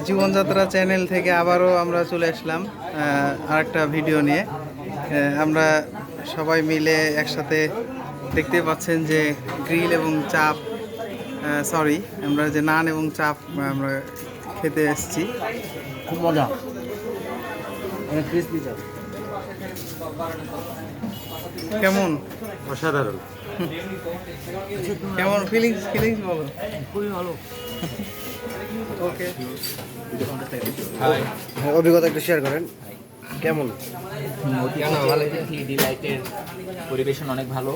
জীবনযাত্রা চ্যানেল থেকে আবারও আমরা চলে আসলাম আরেকটা ভিডিও নিয়ে। আমরা সবাই মিলে একসাথে দেখতে পাচ্ছেন যে গ্রিল এবং চাপ আমরা যে নান এবং চাপ আমরা খেতে এসেছি। খুব মজা, ক্রিসপি চাপ। কেমন? অসাধারণ। কেমন ফিলিংস বলো। খুবই ভালো। ওকে, অভিজ্ঞতা একটু শেয়ার করেন, কেমন? ডিলাইটের পরিবেশন অনেক ভালো।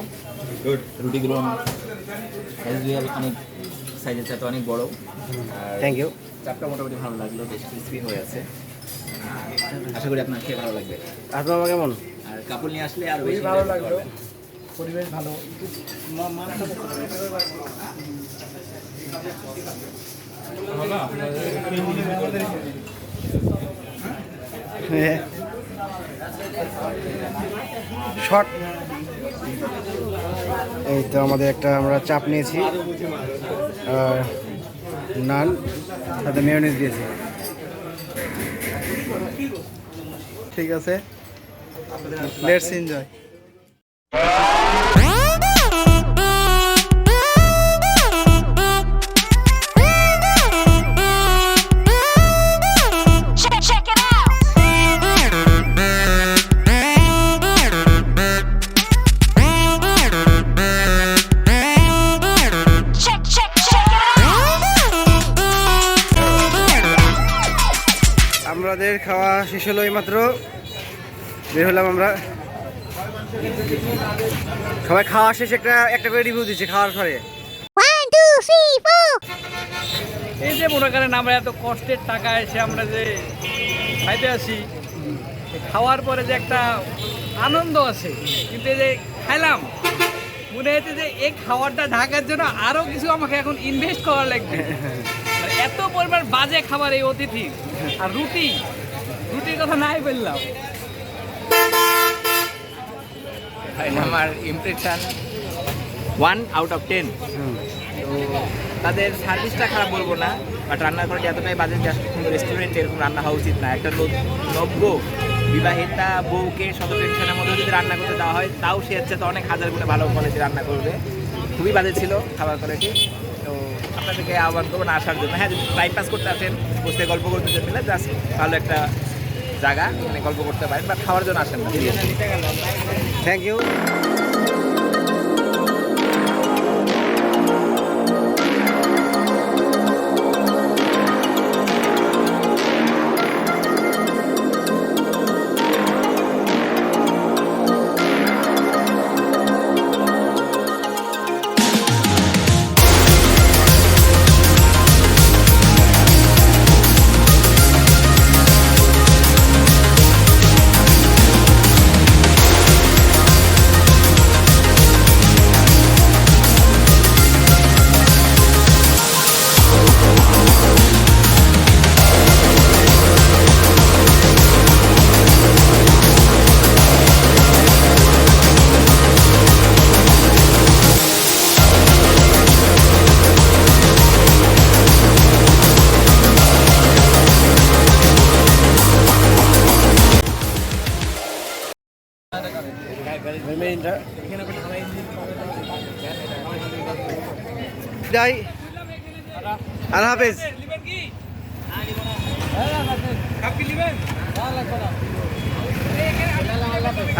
রুটিগুলো অনেক সাইজের সাথে অনেক বড়। Thank you. চাপটা মোটামুটি ভালো লাগলো, বেশ ক্রিসপি হয়ে আছে। আশা করি আপনার খেয়ে ভালো লাগবে। আপনার কেমন? আর কাপড় নিয়ে আসলে আর বেশি ভালো লাগলো, পরিবেশ ভালো। শর্ট। এই তো আমাদের একটা আমরা চাপ নিয়েছি, নান সাথে মেয়োনিজ দিয়েছি। ঠিক আছে, লেটস এনজয়। আমাদের খাওয়া শেষ হলো, এইমাত্র বের হলাম আমরা। সবাই খাওয়া শেষে একটা করে রিভিউ দিচ্ছে খাওয়ার পরে। এই যে মনে করেন আমরা এত কষ্টের টাকা এসে আমরা যে খাইতে আসি, খাওয়ার পরে যে একটা আনন্দ আছে, কিন্তু এই যে খাইলাম মনে হচ্ছে যে এই খাবারটা ঢাকার জন্য আরো কিছু আমাকে এখন ইনভেস্ট করা লাগবে। এত পরিমাণ বাজে খাবার এই অতিথি। আর রুটির কথা নাই বললাম। আমার ইমপ্রেশন 1 out of 10। তো তাদের সার্ভিসটা খারাপ বলবো না, বাট রান্নার ঘরটি এতটাই বাজে যে আসলে কোনো রেস্টুরেন্টে এরকম রান্না হওয়া উচিত না। একটা নব্য বিবাহিতা বউকে শত টেনশনের মধ্যে যদি রান্না করতে দেওয়া হয়, তাও সে হচ্ছে তো অনেক হাজার গুণে ভালো কোয়ালিটি রান্না করবে। খুবই বাজে ছিল খাবার কোয়ালিটি। তো আপনাদেরকে আহ্বান করবো না আসার জন্য। হ্যাঁ, যদি টাইম পাস করতে আসেন, বসে গল্প করতে চাইলে জাস্ট ভালো একটা জায়গা, মানে গল্প করতে পারেন, বা খাওয়ার জন্য আসেন না। Thank you. আল্লাহ হাফেজ।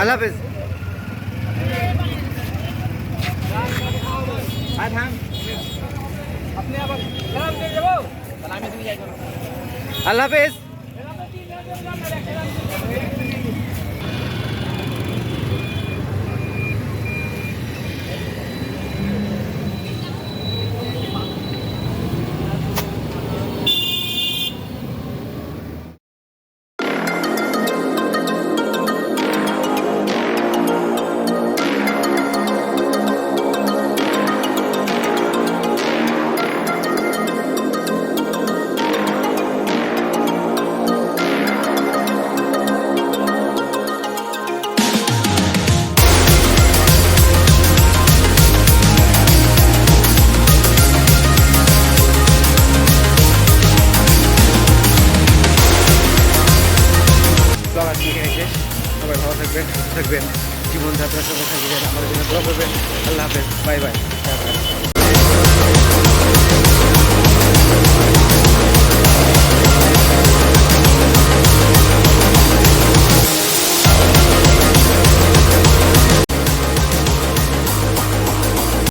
আল্লাহ হাফেজ। আল্লাহ হাফেজ। শেষ। সবাই ভালো থাকবেন, সুস্থ থাকবেন, জীবনযাত্রার সঙ্গে থাকবেন, আমাদের জন্য দোয়া করবেন। আল্লাহ হাফেজ, বাই বাই।